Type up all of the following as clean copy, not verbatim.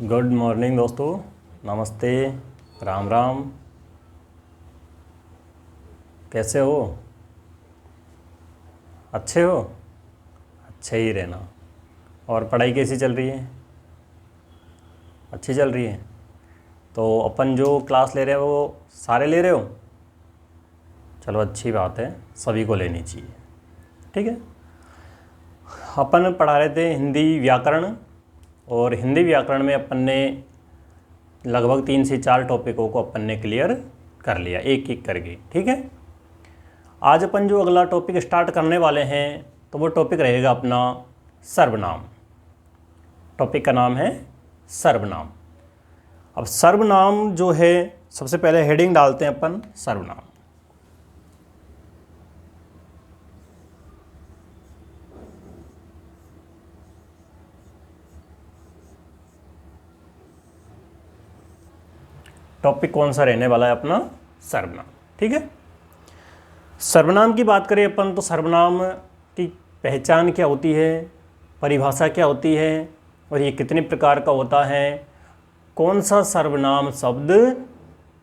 Good morning दोस्तों, नमस्ते, राम राम। कैसे हो? अच्छे हो? अच्छे ही रहना। और पढ़ाई कैसी चल रही है? अच्छी चल रही है। तो अपन जो क्लास ले रहे हो वो सारे ले रहे हो? चलो अच्छी बात है, सभी को लेनी चाहिए। ठीक है। अपन पढ़ा रहे थे हिंदी व्याकरण, और हिंदी व्याकरण में अपन ने लगभग 3 से 4 टॉपिकों को अपन ने क्लियर कर लिया एक एक करके। ठीक है। आज अपन जो अगला टॉपिक स्टार्ट करने वाले हैं तो वो टॉपिक रहेगा अपना सर्वनाम। टॉपिक का नाम है सर्वनाम। अब सर्वनाम जो है, सबसे पहले हेडिंग डालते हैं अपन सर्वनाम। टॉपिक कौन सा रहने वाला है? अपना सर्वनाम। ठीक है। सर्वनाम की बात करें अपन तो सर्वनाम की पहचान क्या होती है, परिभाषा क्या होती है, और ये कितने प्रकार का होता है, कौन सा सर्वनाम शब्द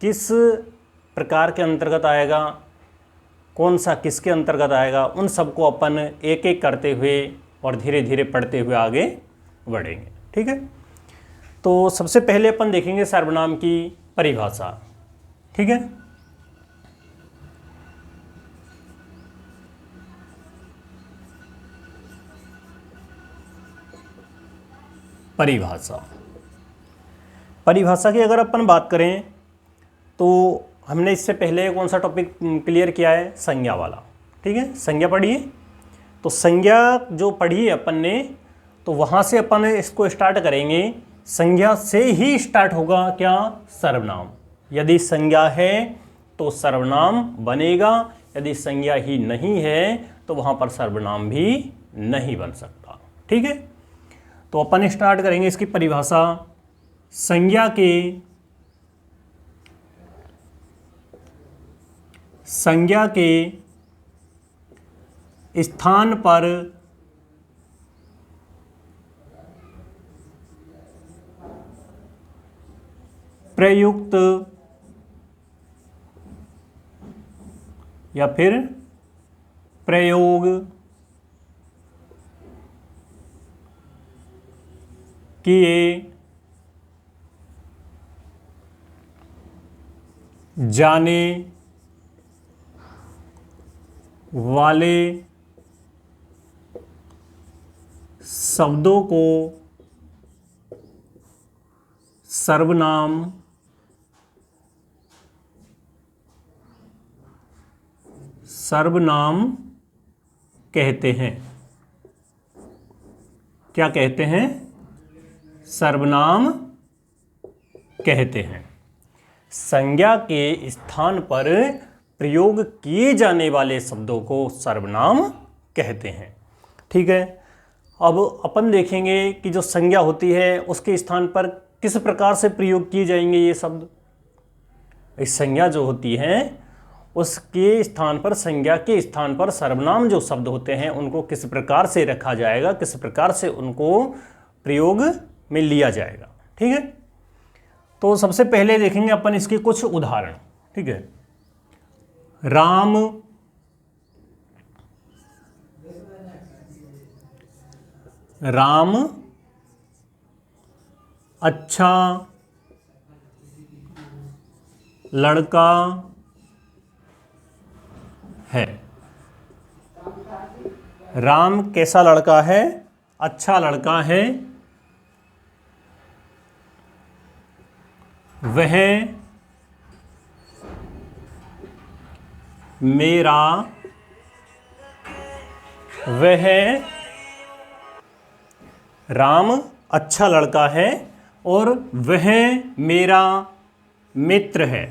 किस प्रकार के अंतर्गत आएगा, कौन सा किसके अंतर्गत आएगा, उन सबको अपन एक एक करते हुए और धीरे धीरे पढ़ते हुए आगे बढ़ेंगे। ठीक है। तो सबसे पहले अपन देखेंगे सर्वनाम की परिभाषा। ठीक है। परिभाषा की अगर अपन बात करें तो हमने इससे पहले कौन सा टॉपिक क्लियर किया है? संज्ञा वाला। ठीक है। संज्ञा पढ़ी है। तो संज्ञा जो पढ़ी है अपन ने, तो वहाँ से अपन इसको स्टार्ट करेंगे। संज्ञा से ही स्टार्ट होगा क्या? सर्वनाम। यदि संज्ञा है तो सर्वनाम बनेगा, यदि संज्ञा ही नहीं है तो वहाँ पर सर्वनाम भी नहीं बन सकता। ठीक है। तो अपन स्टार्ट करेंगे इसकी परिभाषा। संज्ञा के स्थान पर प्रयुक्त या फिर प्रयोग किए जाने वाले शब्दों को सर्वनाम कहते हैं। क्या कहते हैं? सर्वनाम कहते हैं। संज्ञा के स्थान पर प्रयोग किए जाने वाले शब्दों को सर्वनाम कहते हैं। ठीक है। अब अपन देखेंगे कि जो संज्ञा होती है उसके स्थान पर किस प्रकार से प्रयोग किए जाएंगे ये शब्द। इस संज्ञा जो होती है उसके स्थान पर, संज्ञा के स्थान पर सर्वनाम जो शब्द होते हैं उनको किस प्रकार से रखा जाएगा, किस प्रकार से उनको प्रयोग में लिया जाएगा। ठीक है। तो सबसे पहले देखेंगे अपन इसके कुछ उदाहरण। ठीक है। राम, अच्छा लड़का है। राम कैसा लड़का है? अच्छा लड़का है। वह राम अच्छा लड़का है और वह मेरा मित्र है।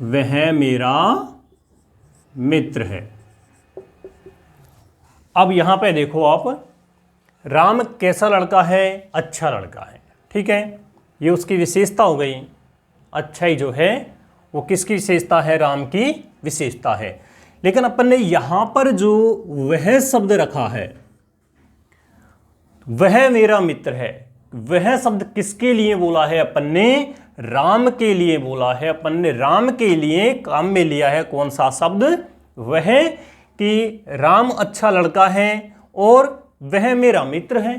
वह मेरा मित्र है। अब यहां पे देखो आप, राम कैसा लड़का है? अच्छा लड़का है। ठीक है। ये उसकी विशेषता हो गई। अच्छाई जो है वो किसकी विशेषता है? राम की विशेषता है। लेकिन अपन ने यहां पर जो वह शब्द रखा है, वह मेरा मित्र है, वह शब्द किसके लिए बोला है अपन ने? राम के लिए बोला है। अपन ने राम के लिए काम में लिया है कौन सा शब्द? वह, कि राम अच्छा लड़का है और वह मेरा मित्र है।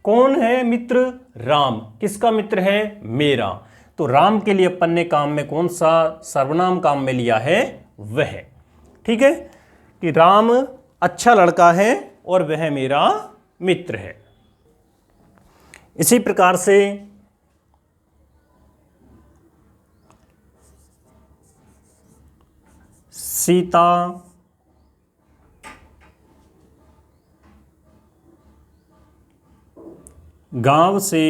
कौन है मित्र? राम। किसका मित्र है? मेरा। तो राम के लिए अपन ने काम में कौन सा सर्वनाम काम में लिया है? वह। ठीक है, कि राम अच्छा लड़का है और वह मेरा मित्र है। इसी प्रकार से सीता गांव से,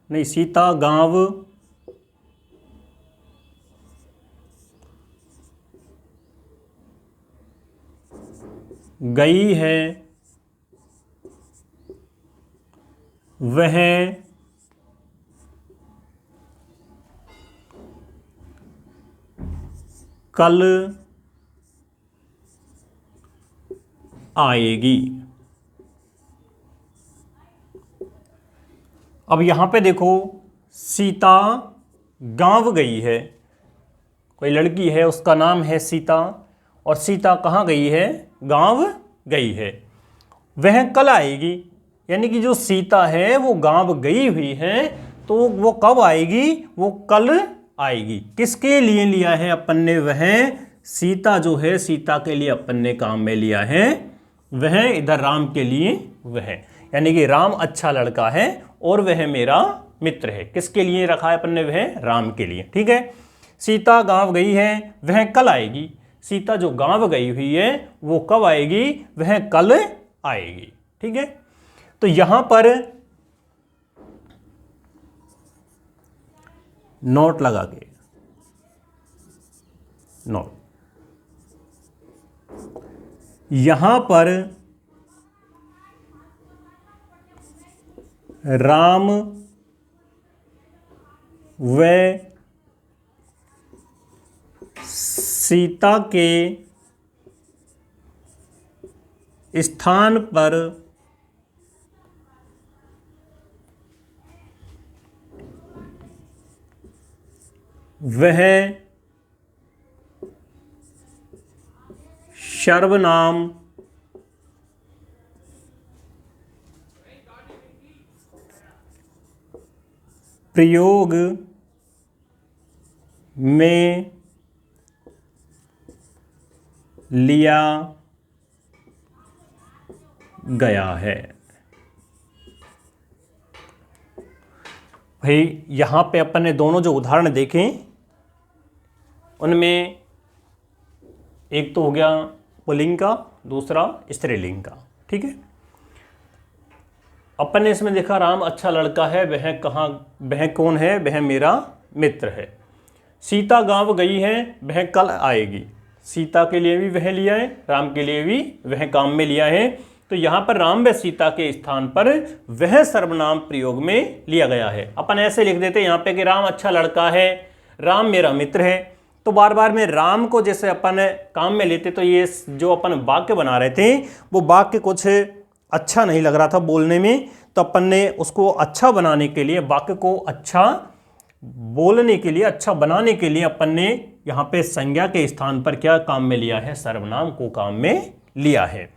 नहीं, सीता गांव गई है, वह कल आएगी। अब यहां पे देखो, सीता गांव गई है, कोई लड़की है उसका नाम है सीता, और सीता कहाँ गई है? गांव गई है। वह कल आएगी, यानी कि जो सीता है वो गांव गई हुई है, तो वो कब आएगी? वो कल आएगी। किसके लिए लिया है अपन ने? वह सीता जो है, सीता के लिए अपन ने काम में लिया है वह, इधर राम के लिए वह, यानी कि राम अच्छा लड़का है और वह मेरा मित्र है। किसके लिए रखा है अपन ने? वह राम के लिए। ठीक है, सीता गांव गई है, वह कल आएगी। सीता जो गांव गई हुई है वो कब आएगी? वह कल आएगी। ठीक है, तो यहां पर नोट लगा के, नोट, यहां पर राम व सीता के स्थान पर वह सर्वनाम प्रयोग में लिया गया है। भाई यहां पे अपन ने दोनों जो उदाहरण देखे उनमें एक तो हो गया पुल्लिंग का, दूसरा स्त्रीलिंग का। ठीक है, अपन ने इसमें देखा राम अच्छा लड़का है, वह कहाँ, वह कौन है? वह मेरा मित्र है। सीता गांव गई है, वह कल आएगी। सीता के लिए भी वह लिया है, राम के लिए भी वह काम में लिया है। तो यहां पर राम व सीता के स्थान पर वह सर्वनाम प्रयोग में लिया गया है। अपन ऐसे लिख देते यहां पे कि राम अच्छा लड़का है, राम मेरा मित्र है। तो बार बार में राम को जैसे अपन काम में लेते तो ये जो अपन वाक्य बना रहे थे वो वाक्य कुछ अच्छा नहीं लग रहा था बोलने में, तो अपन ने उसको अच्छा बनाने के लिए, वाक्य को अच्छा बोलने के लिए, अच्छा बनाने के लिए अपन ने यहाँ पे संज्ञा के स्थान पर क्या काम में लिया है? सर्वनाम को काम में लिया है।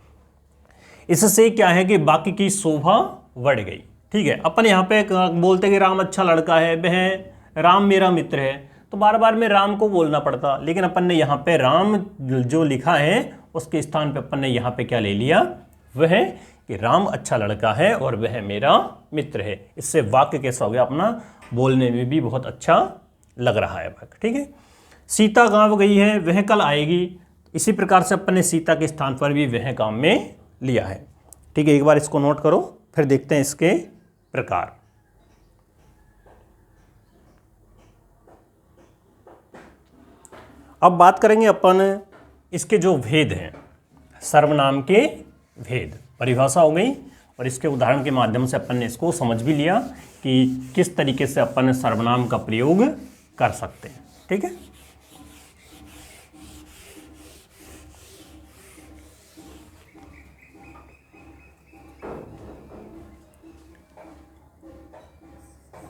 इससे क्या है कि वाक्य की शोभा बढ़ गई। ठीक है, अपन यहाँ पे बोलते कि राम अच्छा लड़का है, वह राम मेरा मित्र है, तो बार बार में राम को बोलना पड़ता, लेकिन अपन ने यहाँ पे राम जो लिखा है उसके स्थान पे अपन ने यहाँ पे क्या ले लिया? वह कि राम अच्छा लड़का है और वह मेरा मित्र है। इससे वाक्य कैसा हो गया अपना? बोलने में भी बहुत अच्छा लग रहा है वाक्य। ठीक है, सीता गांव गई है, वह कल आएगी। इसी प्रकार से अपन ने सीता के स्थान पर भी वह काम में लिया है। ठीक है, एक बार इसको नोट करो, फिर देखते हैं इसके प्रकार। अब बात करेंगे अपन इसके जो भेद हैं, सर्वनाम के भेद। परिभाषा हो गई और इसके उदाहरण के माध्यम से अपन ने इसको समझ भी लिया कि किस तरीके से अपन सर्वनाम का प्रयोग कर सकते हैं। ठीक है,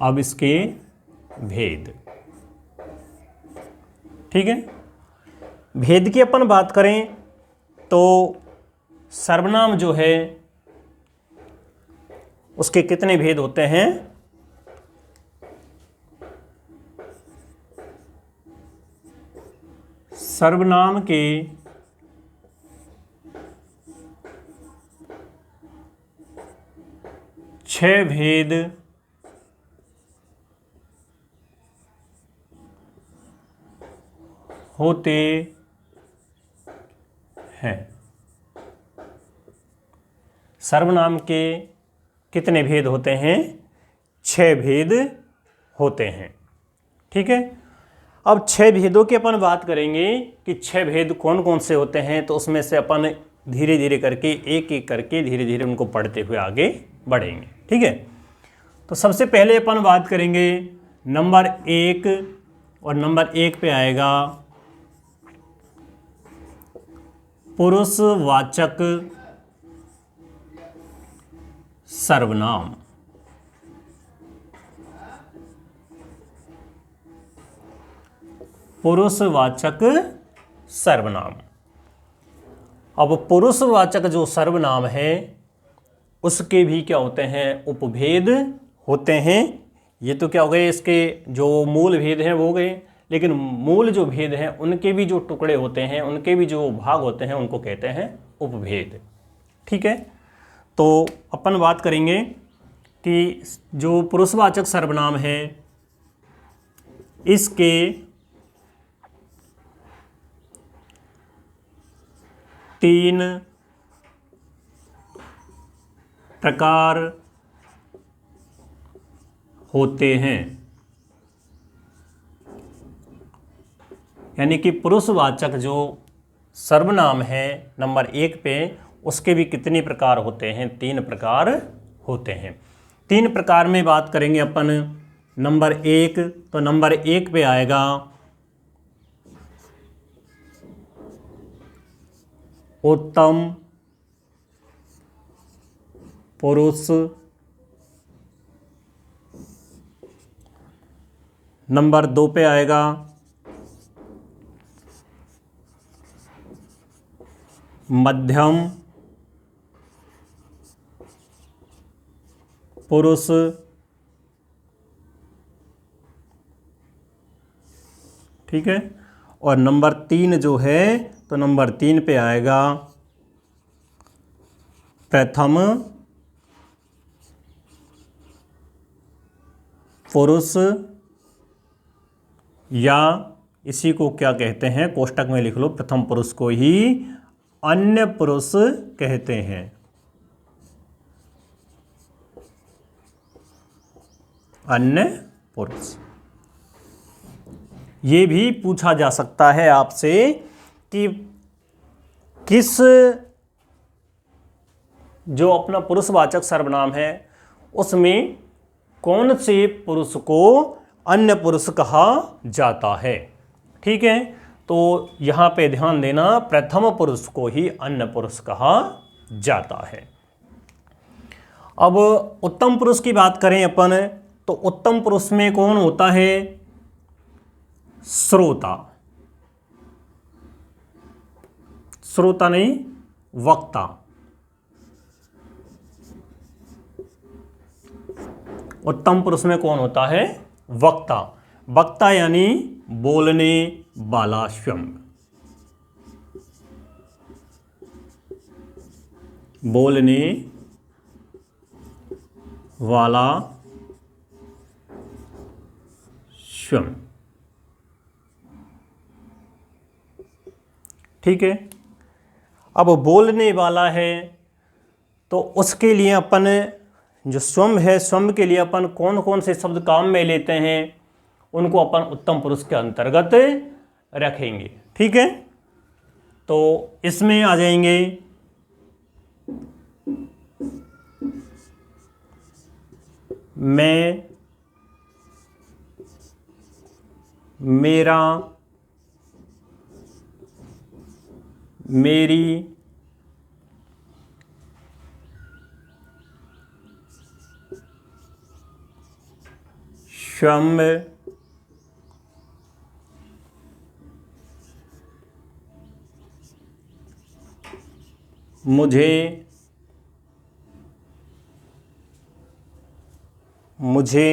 अब इसके भेद। ठीक है, भेद की अपन बात करें तो सर्वनाम जो है उसके कितने भेद होते हैं? सर्वनाम के 6 भेद होते हैं। सर्वनाम के कितने भेद होते हैं? 6 भेद होते हैं। ठीक है, अब 6 भेदों की अपन बात करेंगे कि 6 भेद कौन कौन से होते हैं, तो उसमें से अपन धीरे धीरे करके एक एक करके धीरे धीरे उनको पढ़ते हुए आगे बढ़ेंगे। ठीक है, तो सबसे पहले अपन बात करेंगे नंबर 1, और नंबर 1 पे आएगा पुरुषवाचक सर्वनाम। पुरुषवाचक सर्वनाम। अब पुरुषवाचक जो सर्वनाम है उसके भी क्या होते हैं? उपभेद होते हैं। ये तो क्या हो गए, इसके जो मूल भेद हैं वो हो गए, लेकिन मूल जो भेद हैं उनके भी जो टुकड़े होते हैं, उनके भी जो भाग होते हैं, उनको कहते हैं उपभेद। ठीक है, तो अपन बात करेंगे कि जो पुरुषवाचक सर्वनाम है इसके 3 प्रकार होते हैं। यानी कि पुरुषवाचक जो सर्वनाम है नंबर 1 पे, उसके भी कितने प्रकार होते हैं? 3 प्रकार होते हैं। 3 प्रकार में बात करेंगे अपन। नंबर 1, तो नंबर 1 पे आएगा उत्तम पुरुष। नंबर 2 पे आएगा मध्यम पुरुष। ठीक है, और नंबर 3 जो है, तो नंबर 3 पे आएगा प्रथम पुरुष, या इसी को क्या कहते हैं, कोष्टक में लिख लो, प्रथम पुरुष को ही अन्य पुरुष कहते हैं। अन्य पुरुष। ये भी पूछा जा सकता है आपसे कि किस जो अपना पुरुषवाचक सर्वनाम है उसमें कौन से पुरुष को अन्य पुरुष कहा जाता है। ठीक है, तो यहाँ पे ध्यान देना, प्रथम पुरुष को ही अन्य पुरुष कहा जाता है। अब उत्तम पुरुष की बात करें अपन, तो उत्तम पुरुष में कौन होता है? श्रोता। श्रोता नहीं, वक्ता। उत्तम पुरुष में कौन होता है? वक्ता। वक्ता यानी बोलने वाला स्वयं। बोलने वाला स्वयं। ठीक है, अब बोलने वाला है तो उसके लिए अपन जो स्वयं है, स्वयं के लिए अपन कौन कौन से शब्द काम में लेते हैं उनको अपन उत्तम पुरुष के अंतर्गत रखेंगे। ठीक है, तो इसमें आ जाएंगे मैं, मेरा, मेरी, स्वयं मुझे मुझे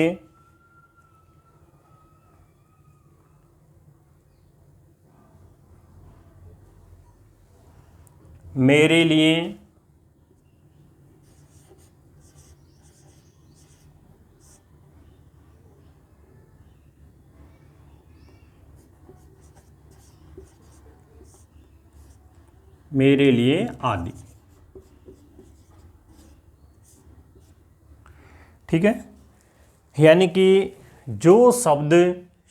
मेरे लिए मेरे लिए आदि। ठीक है, यानी कि जो शब्द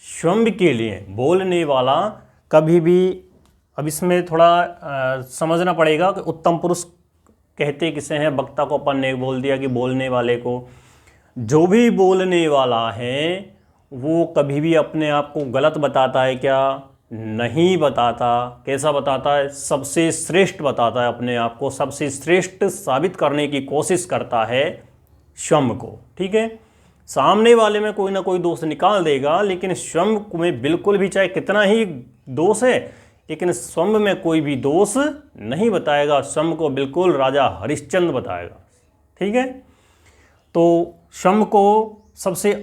स्वयं के लिए बोलने वाला कभी भी, अब इसमें थोड़ा समझना पड़ेगा कि उत्तम पुरुष कहते किसे हैं। वक्ता को अपन ने बोल दिया कि बोलने वाले को। जो भी बोलने वाला है वो कभी भी अपने आप को गलत बताता है क्या? नहीं बताता। कैसा बताता है? सबसे श्रेष्ठ बताता है अपने आप को, सबसे श्रेष्ठ साबित करने की कोशिश करता है स्वयं को। ठीक है, सामने वाले में कोई ना कोई दोष निकाल देगा, लेकिन स्वयं में बिल्कुल भी, चाहे कितना ही दोष है, लेकिन स्वयं में कोई भी दोष नहीं बताएगा। स्वयं को बिल्कुल राजा हरिश्चंद्र बताएगा। ठीक है, तो स्वयं को सबसे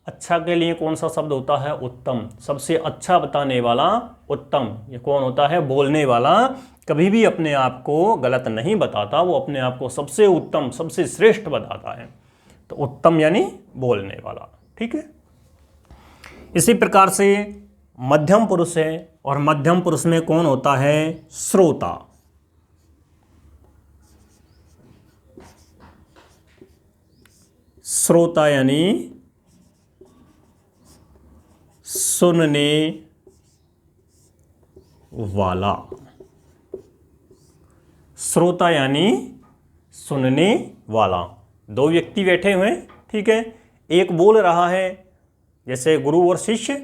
अच्छा के लिए कौन सा शब्द होता है? उत्तम। सबसे अच्छा बताने वाला उत्तम। ये कौन होता है? बोलने वाला कभी भी अपने आप को गलत नहीं बताता, वो अपने आप को सबसे उत्तम, सबसे श्रेष्ठ बताता है। तो उत्तम यानी बोलने वाला। ठीक है, इसी प्रकार से मध्यम पुरुष है, और मध्यम पुरुष में कौन होता है? श्रोता। श्रोता यानी सुनने वाला। श्रोता यानी सुनने वाला। दो व्यक्ति बैठे हुए हैं, ठीक है, एक बोल रहा है, जैसे गुरु और शिष्य।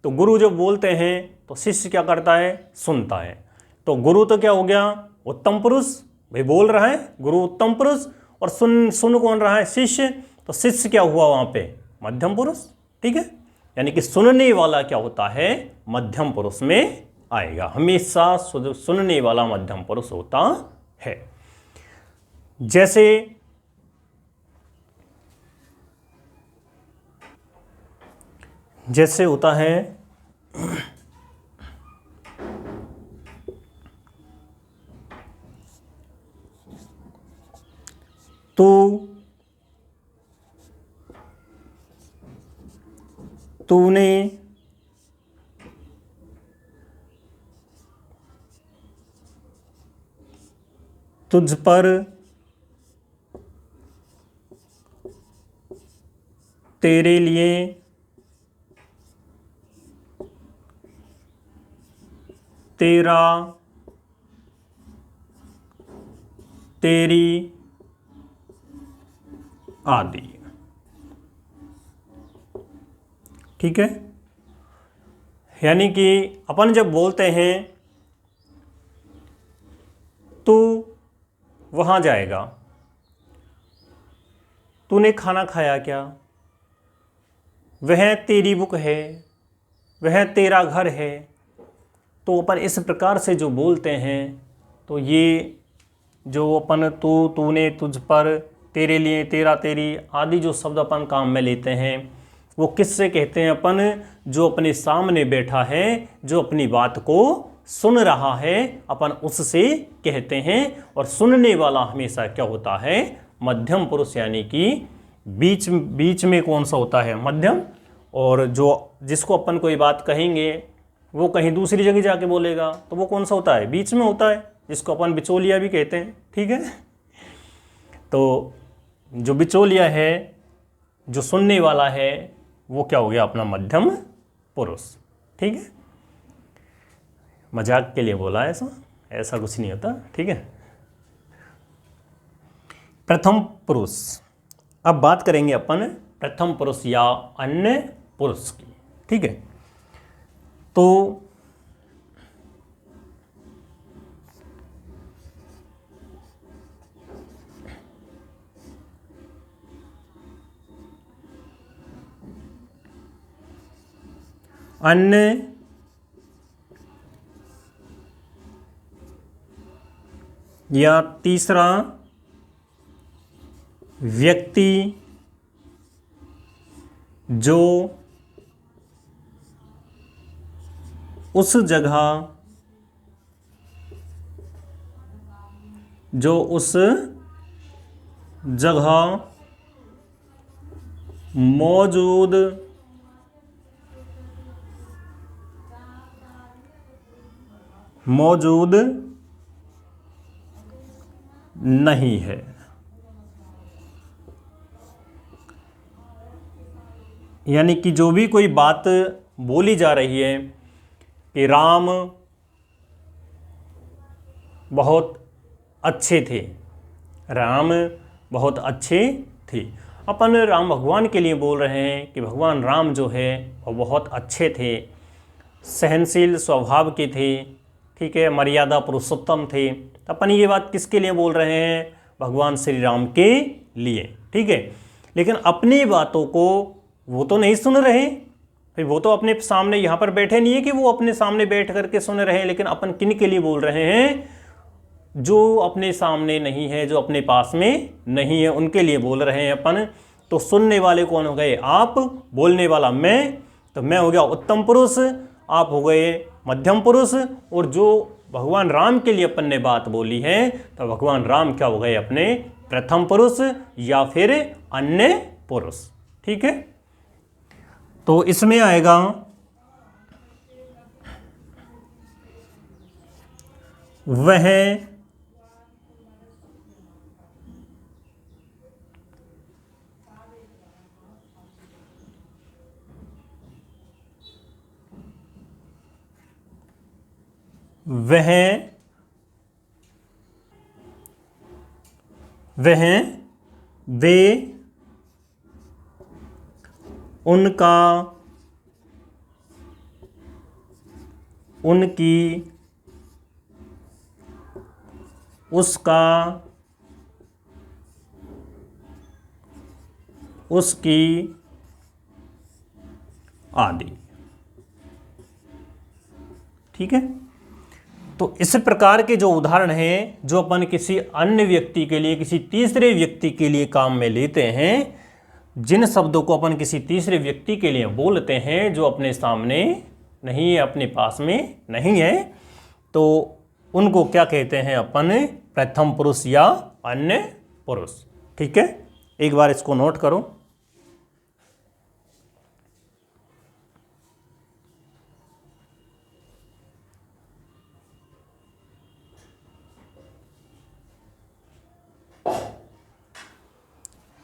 तो गुरु जब बोलते हैं तो शिष्य क्या करता है? सुनता है। तो गुरु तो क्या हो गया? उत्तम पुरुष, भाई बोल रहा है गुरु उत्तम पुरुष, और सुन कौन रहा है? शिष्य। तो शिष्य क्या हुआ वहां पे? मध्यम पुरुष। ठीक है, यानी कि सुनने वाला क्या होता है? मध्यम पुरुष में आएगा। हमेशा सुनने वाला मध्यम पुरुष होता है। जैसे होता है तूने तुझ पर तेरे लिए तेरा तेरी आदि। ठीक है, यानी कि अपन जब बोलते हैं तू वहां जाएगा, तूने खाना खाया क्या, वह तेरी बुक है, वह तेरा घर है। तो अपन इस प्रकार से जो बोलते हैं, तो ये जो अपन तूने, तुझ पर, तेरे लिए, तेरा, तेरी आदि जो शब्द अपन काम में लेते हैं, वो किससे कहते हैं? अपन जो अपने सामने बैठा है, जो अपनी बात को सुन रहा है, अपन उससे कहते हैं। और सुनने वाला हमेशा क्या होता है? मध्यम पुरुष, यानी कि बीच में कौन सा होता है? मध्यम। और जिसको अपन कोई बात कहेंगे वो कहीं दूसरी जगह जाके बोलेगा, तो वो कौन सा होता है? बीच में होता है, जिसको अपन बिचौलिया भी कहते हैं। ठीक है, तो जो बिचौलिया है, जो सुनने वाला है, वो क्या हो गया? अपना मध्यम पुरुष। ठीक है, मजाक के लिए बोला है, ऐसा कुछ नहीं होता। ठीक है, प्रथम पुरुष। अब बात करेंगे अपन प्रथम पुरुष या अन्य पुरुष की। ठीक है, तो अन्य या तीसरा व्यक्ति जो उस जगह मौजूद नहीं है। यानी कि जो भी कोई बात बोली जा रही है कि राम बहुत अच्छे थे, राम बहुत अच्छे थे, अपन राम भगवान के लिए बोल रहे हैं कि भगवान राम जो है वो बहुत अच्छे थे, सहनशील स्वभाव के थे, ठीक है, मर्यादा पुरुषोत्तम थे। तो अपन ये बात किसके लिए बोल रहे हैं? भगवान श्री राम के लिए, ठीक है। लेकिन अपनी बातों को वो तो नहीं सुन रहे, फिर वो तो अपने सामने यहाँ पर बैठे नहीं है कि वो अपने सामने बैठ करके सुन रहे हैं। लेकिन अपन किन के लिए बोल रहे हैं? जो अपने सामने नहीं है, जो अपने पास में नहीं है, उनके लिए बोल रहे हैं अपन। तो सुनने वाले कौन हो गए? आप। बोलने वाला मैं, तो मैं हो गया उत्तम पुरुष, आप हो गए मध्यम पुरुष। और जो भगवान राम के लिए अपन ने बात बोली है, तो भगवान राम क्या हो गए? अपने प्रथम पुरुष या फिर अन्य पुरुष, ठीक है। तो इसमें आएगा वह वे उनका उनकी उसका उसकी आदि, ठीक है। तो इस प्रकार के जो उदाहरण हैं, जो अपन किसी अन्य व्यक्ति के लिए, किसी तीसरे व्यक्ति के लिए काम में लेते हैं, जिन शब्दों को अपन किसी तीसरे व्यक्ति के लिए बोलते हैं, जो अपने सामने नहीं है, अपने पास में नहीं है, तो उनको क्या कहते हैं अपन? प्रथम पुरुष या अन्य पुरुष, ठीक है। एक बार इसको नोट करो।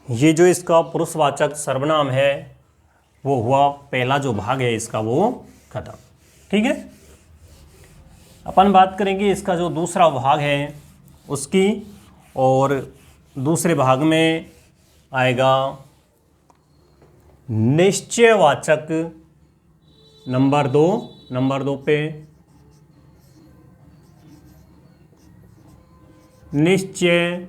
ये जो इसका पुरुषवाचक सर्वनाम है, वो हुआ पहला जो भाग है इसका, वो खत्म, ठीक है। अपन बात करेंगे इसका जो दूसरा भाग है उसकी, और दूसरे भाग में आएगा निश्चयवाचक। नंबर दो पे निश्चयवाचक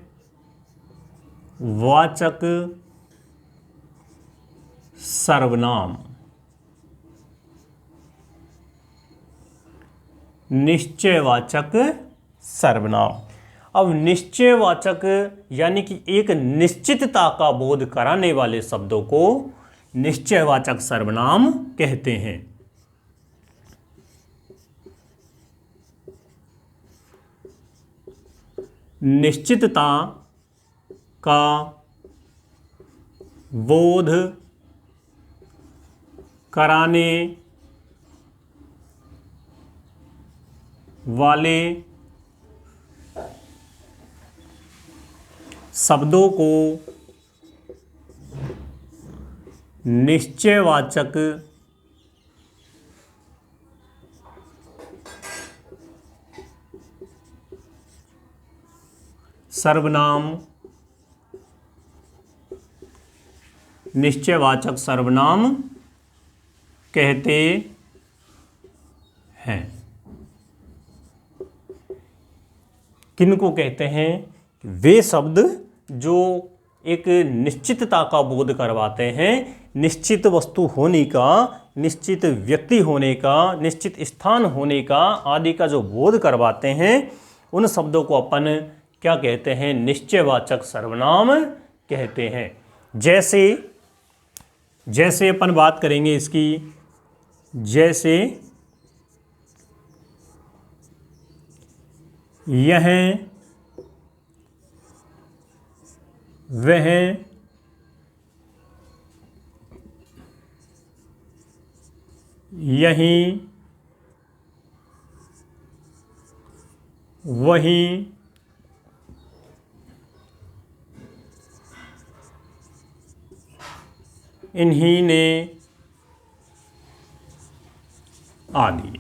सर्वनाम। निश्चयवाचक सर्वनाम। अब निश्चयवाचक यानी कि एक निश्चितता का बोध कराने वाले शब्दों को निश्चयवाचक सर्वनाम कहते हैं। निश्चितता का बोध कराने वाले शब्दों को निश्चयवाचक सर्वनाम कहते हैं। किनको कहते हैं? वे शब्द जो एक निश्चितता का बोध करवाते हैं, निश्चित वस्तु होने का, निश्चित व्यक्ति होने का, निश्चित स्थान होने का आदि का जो बोध करवाते हैं, उन शब्दों को अपन क्या कहते हैं? निश्चयवाचक सर्वनाम कहते हैं। जैसे अपन बात करेंगे इसकी, जैसे यह, वह, यहीं, वहीं, इन्हीं ने आदि,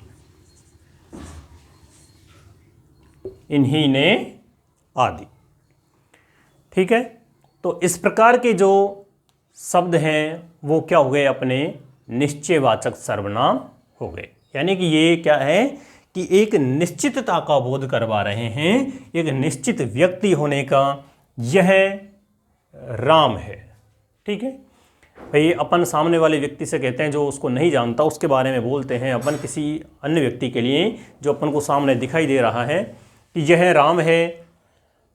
इन्हीं ने आदि। ठीक है, तो इस प्रकार के जो शब्द हैं वो क्या हो गए? अपने निश्चयवाचक सर्वनाम हो गए। यानी कि ये क्या है कि एक निश्चितता का बोध करवा रहे हैं, एक निश्चित व्यक्ति होने का। यह राम है। ठीक है भाई, अपन सामने वाले व्यक्ति से कहते हैं, जो उसको नहीं जानता उसके बारे में बोलते हैं अपन किसी अन्य व्यक्ति के लिए जो अपन को सामने दिखाई दे रहा है कि यह राम है,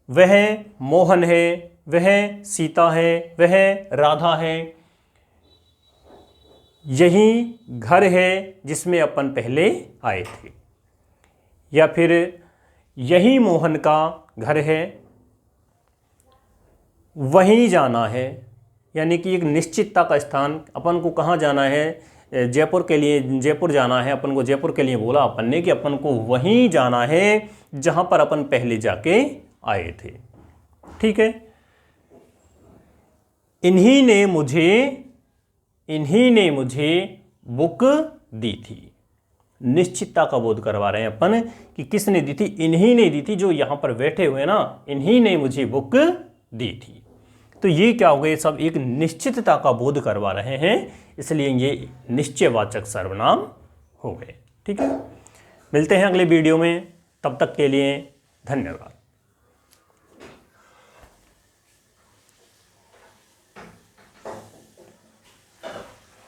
वह मोहन है, वह सीता है, वह राधा है, यही घर है जिसमें अपन पहले आए थे, या फिर यही मोहन का घर है, वहीं जाना है। यानी कि एक निश्चितता का स्थान, अपन को कहाँ जाना है? जयपुर के लिए, जयपुर जाना है अपन को, जयपुर के लिए बोला अपन ने कि अपन को वहीं जाना है जहाँ पर अपन पहले जाके आए थे। ठीक है, इन्हीं ने मुझे बुक दी थी। निश्चितता का बोध करवा रहे हैं अपन कि किसने दी थी? इन्हीं ने दी थी, जो यहाँ पर बैठे हुए ना, इन्हीं ने मुझे बुक दी थी। तो ये क्या हो गए? सब एक निश्चितता का बोध करवा रहे हैं, इसलिए ये निश्चयवाचक सर्वनाम हो गए। ठीक है, मिलते हैं अगले वीडियो में, तब तक के लिए धन्यवाद।